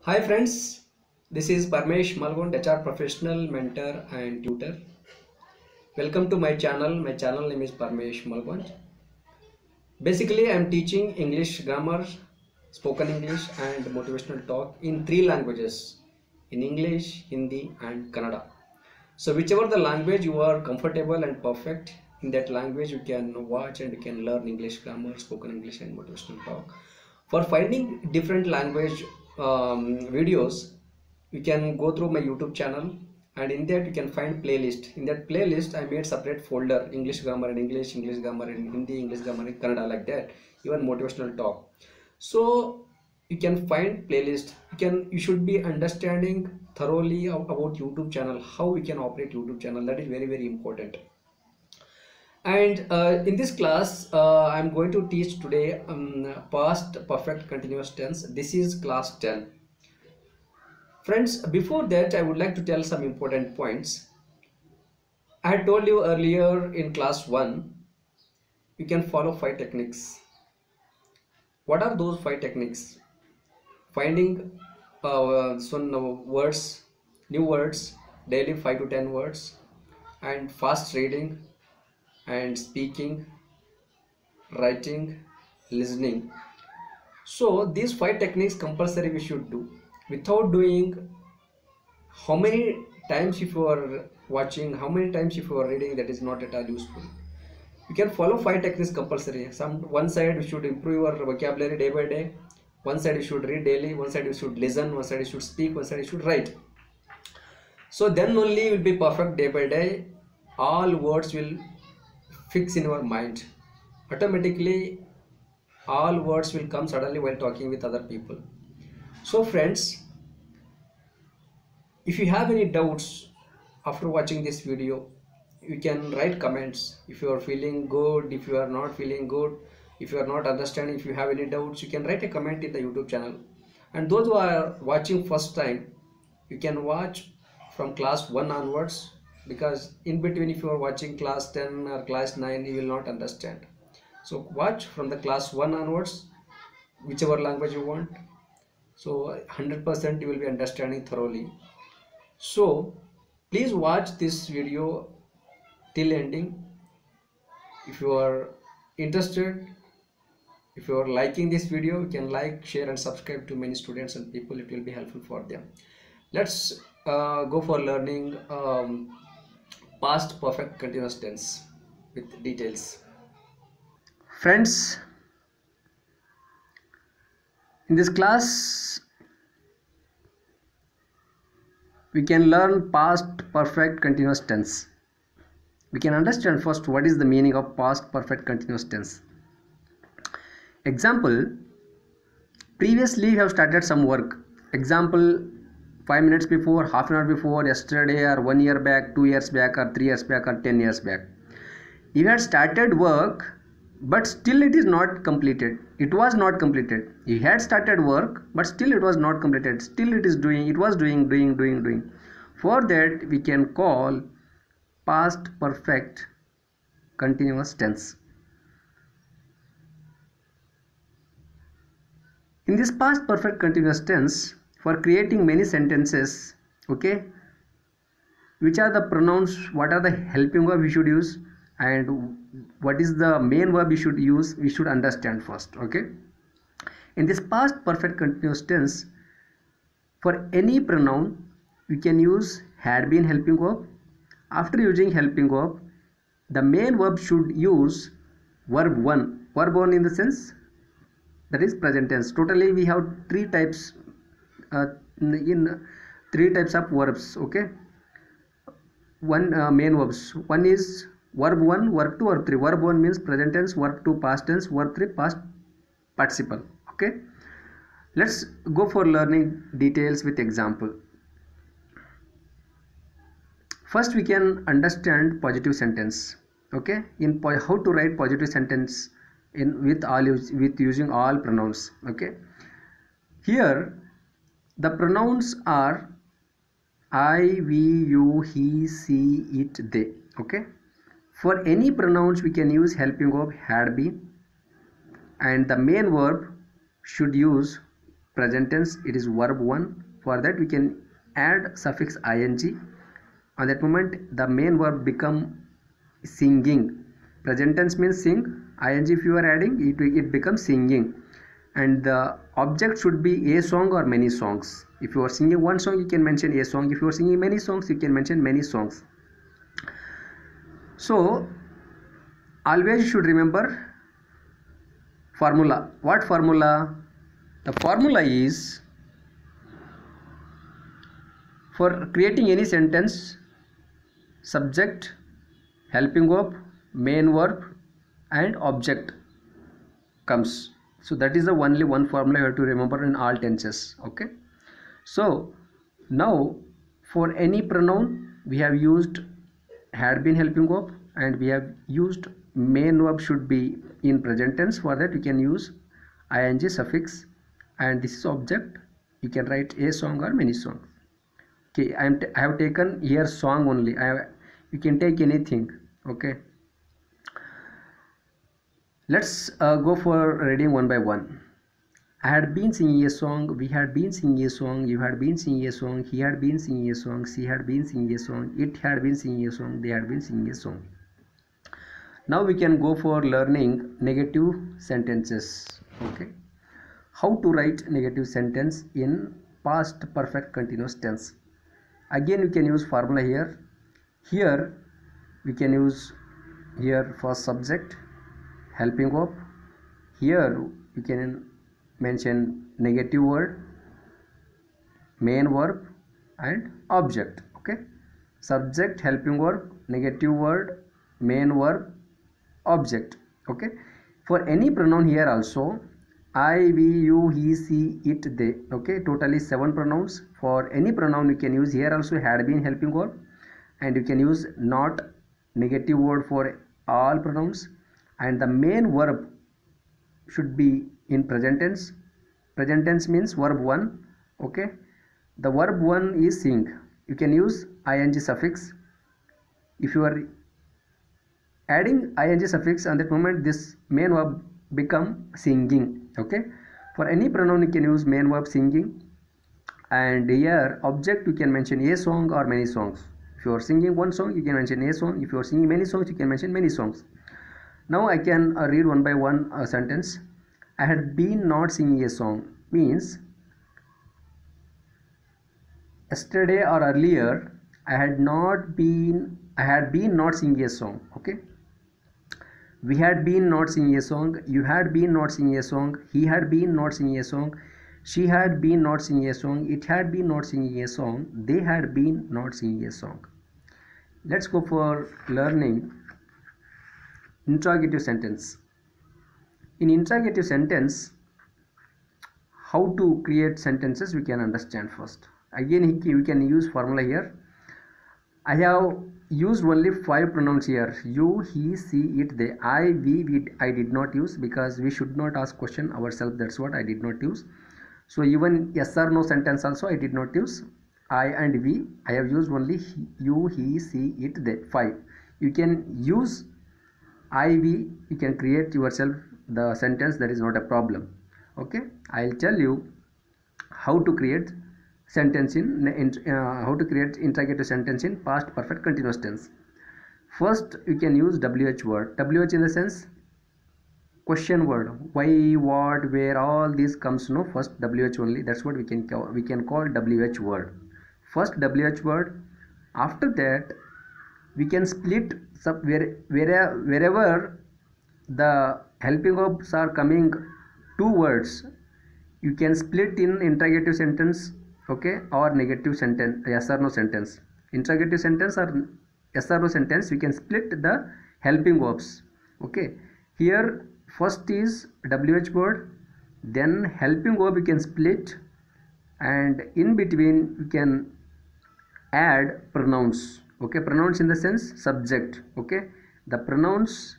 Hi friends, this is Parmesh Malgond, HR professional, mentor and tutor. Welcome to my channel. My channel name is Parmesh Malgond. Basically, I am teaching English grammar, spoken English and motivational talk in three languages, in English, Hindi and Kannada. So whichever the language you are comfortable and perfect, in that language you can watch and you can learn English grammar, spoken English and motivational talk. For finding different language videos, you can go through my YouTube channel, and in that you can find playlist. In that playlist I made separate folder: English grammar in English, English grammar in Hindi, English grammar in Kannada, like that, even motivational talk. So you can find playlist. You should be understanding thoroughly about YouTube channel, how we can operate YouTube channel. That is very important. And in this class I'm going to teach today past perfect continuous tense. This is class 10. Friends, before that I would like to tell some important points. I had told you earlier in class 1 you can follow 5 techniques. What are those 5 techniques? Finding some words, new words, daily 5 to 10 words, and fast reading and speaking, writing, listening. So these 5 techniques compulsory we should do. Without doing, how many times if you are watching, how many times if you are reading, that is not at all useful. You can follow 5 techniques compulsory. One side you should improve your vocabulary day by day. One side you should read daily. One side you should listen. One side you should speak. One side you should write. So then only you will be perfect day by day. All words will fix in your mind. Automatically all words will come suddenly while talking with other people. So friends, if you have any doubts after watching this video, you can write comments. If you are feeling good, if you are not feeling good, if you are not understanding, if you have any doubts, you can write a comment in the YouTube channel. And those who are watching first time, you can watch from class 1 onwards, because in between if you are watching class 10 or class 9, you will not understand. So watch from the class 1 onwards, whichever language you want. So 100% you will be understanding thoroughly. So please watch this video till ending. If you are interested, if you are liking this video, you can like, share and subscribe to many students and people. It will be helpful for them. Let's go for learning past perfect continuous tense with details. Friends, in this class we can learn past perfect continuous tense. We can understand first what is the meaning of past perfect continuous tense. Example, previously you have started some work. Example, 5 minutes before, half an hour before, yesterday, or 1 year back, 2 years back, or 3 years back, or 10 years back. You had started work, but still it is not completed. It was not completed. You had started work, but still it was not completed. Still it is doing, it was doing. For that we can call past perfect continuous tense. In this past perfect continuous tense, for creating many sentences, okay, which are the pronouns, what are the helping verb we should use, and what is the main verb we should use, we should understand first. Okay, in this past perfect continuous tense, for any pronoun we can use had been helping verb. After using helping verb, the main verb should use verb 1. Verb 1 in the sense, that is present tense. Totally we have three types in 3 types of verbs. Okay, one main verbs. One is verb 1, verb 2, verb 3. Verb 1 means present tense, verb 2 past tense, verb 3 past participle. Okay, let's go for learning details with example. First we can understand positive sentence. Okay, in how to write positive sentence in with using all pronouns. Okay, here the pronouns are I, we, you, he, she, it, they. Okay, for any pronouns we can use helping verb had been, and the main verb should use present tense, it is verb 1. For that we can add suffix ing. On that moment the main verb become singing. Present tense means sing, ing if you are adding it becomes singing. And the object should be a song or many songs. If you are singing one song, you can mention a song. If you are singing many songs, you can mention many songs. So always you should remember formula. What formula? The formula is, for creating any sentence, subject, helping verb, main verb and object comes. So that is the only one formula you have to remember in all tenses. Okay, so now for any pronoun we have used had been helping verb, and we have used main verb should be in present tense. For that we can use ing suffix, and this is object. You can write a song or many songs. Okay, I have taken here song only. You can take anything. Okay, let's go for reading one by one. I had been singing a song, we had been singing a song, you had been singing a song, he had been singing a song, she had been singing a song, it had been singing a song, they had been singing a song. Now we can go for learning negative sentences. Okay, how to write negative sentence in past perfect continuous tense. Again you can use formula here. Here we can use here first subject, helping verb. Here you can mention negative word, main verb and object. Okay, subject, helping verb, negative word, main verb, object. Okay, for any pronoun here also, I, we, you, he, she, it, they. Okay, totally 7 pronouns. For any pronoun you can use here also had been helping verb, and you can use not negative word for all pronouns, and the main verb should be in present tense. Present tense means verb 1. Okay, the verb 1 is sing. You can use ing suffix. If you are adding ing suffix, on that moment this main verb become singing. Okay, for any pronoun you can use main verb singing, and here object you can mention a song or many songs. If you are singing one song, you can mention a song. If you are singing many songs, you can mention many songs. Now I can read one by one sentence. I had been not singing a song means yesterday or earlier I had been not singing a song. Okay, we had been not singing a song, you had been not singing a song, he had been not singing a song, she had been not singing a song, it had been not singing a song, they had been not singing a song. Let's go for learning interrogative sentence. In interrogative sentence, how to create sentences we can understand first. Again we can use formula here. I have used only 5 pronouns here: you, he, she, it, they. I, we I did not use, because we should not ask question ourselves. That's what I did not use. So even yes or no sentence also I did not use. I and we, I have used only you, he, she, it, they. 5. You can use I, we. You can create yourself the sentence. That is not a problem. Okay, I'll tell you how to create sentence in how to create interrogative sentence in past perfect continuous tense. First you can use WH word. WH in the sense question word. Why, what, where, all these comes no first WH only. That's what we can call WH word. First WH word. After that we can split wherever the helping verbs are coming 2 words, you can split in interrogative sentence. Okay, or negative sentence, yes or no sentence. Interrogative sentence or yes or no sentence, we can split the helping verbs. Okay, here first is WH word, then helping verb you can split, and in between you can add pronouns. Okay, pronouns in the sense subject. Okay, the pronouns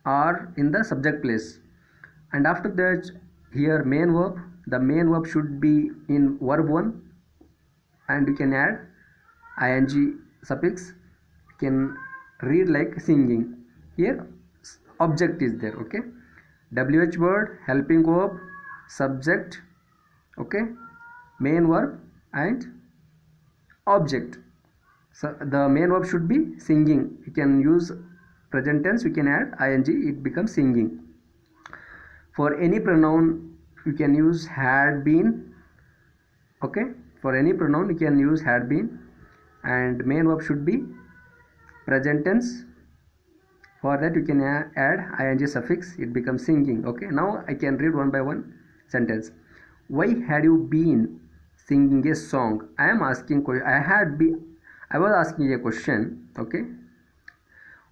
are in the subject place, and after that here main verb. The main verb should be in verb 1, and you can add ing suffix. You can read like singing. Here object is there. Okay, WH word, helping verb, subject, Okay, main verb and object. So the main verb should be singing. You can use present tense, we can add ing, it becomes singing. For any pronoun you can use had been. Okay, for any pronoun you can use had been, and main verb should be present tense. For that you can add ing suffix, it becomes singing. Okay, now I can read one by one sentence. Why had you been singing a song? I am asking, I was asking a question. Okay,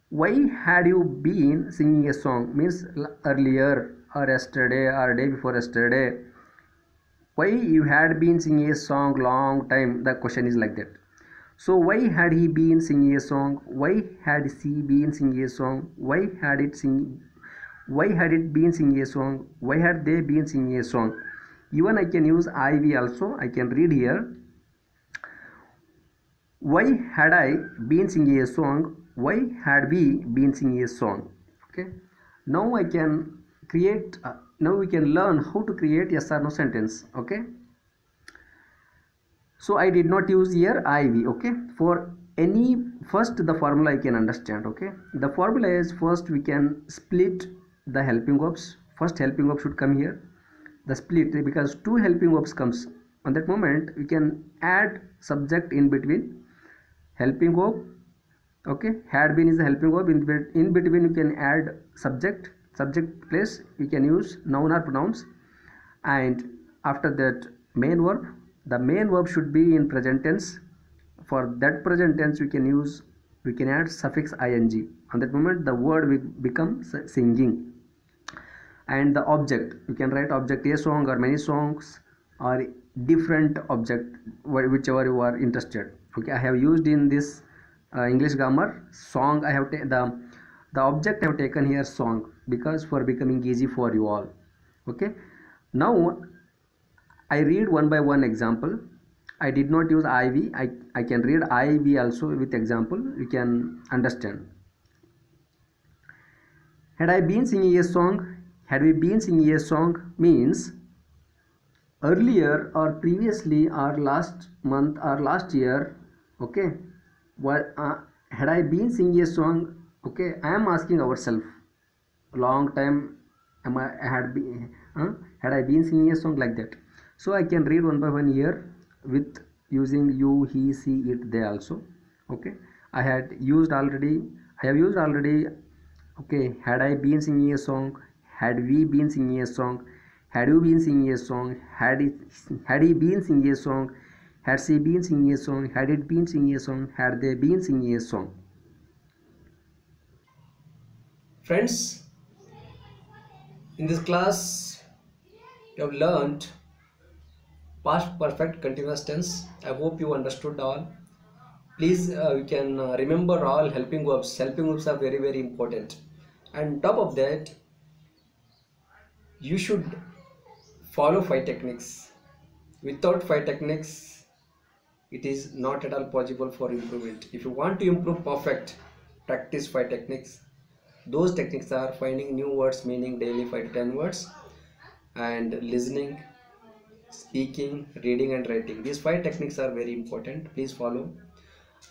why had you been singing a song means earlier or yesterday or day before yesterday. Why you had been singing a song long time, the question is like that. So why had he been singing a song? Why had she been singing a song? Why had it been singing a song? Why had they been singing a song? Even I can use IV also. I can read here. Why had I been singing a song? Why had we been singing a song? Okay. Now I can create. Now we can learn how to create yes or no sentence. Okay. So I did not use here IV. Okay, for any, first the formula I can understand. Okay, the formula is, first we can split the helping verbs. First helping verb should come here, the split, because two helping verbs comes. On that moment we can add subject in between helping verb. Okay, had been is the helping verb, in between you can add subject place you can use noun or pronouns, and after that main verb. The main verb should be in present tense. For that present tense we can add suffix ing. On that moment the word will become singing. And the object, you can write object a song or many songs or different object, whichever you are interested. Okay, I have used in this English grammar song. I have the object I have taken here song, because for becoming easy for you all. Okay, now I read one by one example. I did not use IV. I can read IV also with example. You can understand. Had I been singing a song? Had we been singing a song means earlier or previously or last month or last year. Okay. What had I been singing a song? Okay. I am asking ourselves. Long time. Had I been singing a song, like that? So I can read one by one here with using you, he, she, it, they also. Okay, I have used already. Okay, had I been singing a song? Had we been singing a song? Had you been singing a song? Had he been singing a song? Had she been singing a song? Had it been singing a song? Had they been singing a song? Friends, in this class you have learned past perfect continuous tense. I hope you understood all. Please you can remember all helping verbs. Helping verbs are very, very important. And top of that, you should follow 5 techniques. Without 5 techniques, it is not at all possible for improvement. If you want to improve perfect, practice 5 techniques. Those techniques are finding new words meaning daily 5 to 10 words, and listening, speaking, reading and writing. These 5 techniques are very important. Please follow.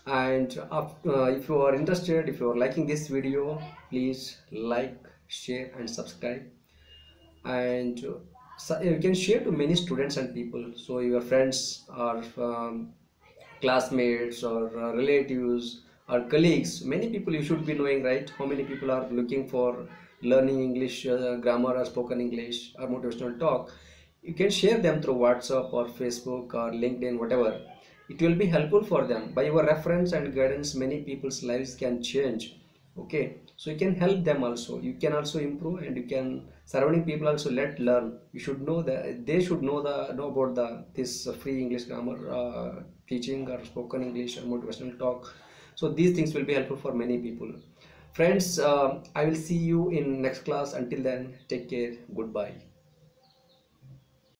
And if you are interested, if you are liking this video, please like, share and subscribe. And so you can share to many students and people, so your friends or classmates or relatives or colleagues, many people you should be knowing, right? How many people are looking for learning English grammar or spoken English or motivational talk? You can share them through WhatsApp or Facebook or LinkedIn, whatever. It will be helpful for them. By your reference and guidance, many people's lives can change. Okay, so you can help them also. You can also improve, and you can surrounding people also let learn. You should know that they should know about this free English grammar teaching or spoken English or motivational talk. So these things will be helpful for many people. Friends, I will see you in next class. Until then, take care. Goodbye.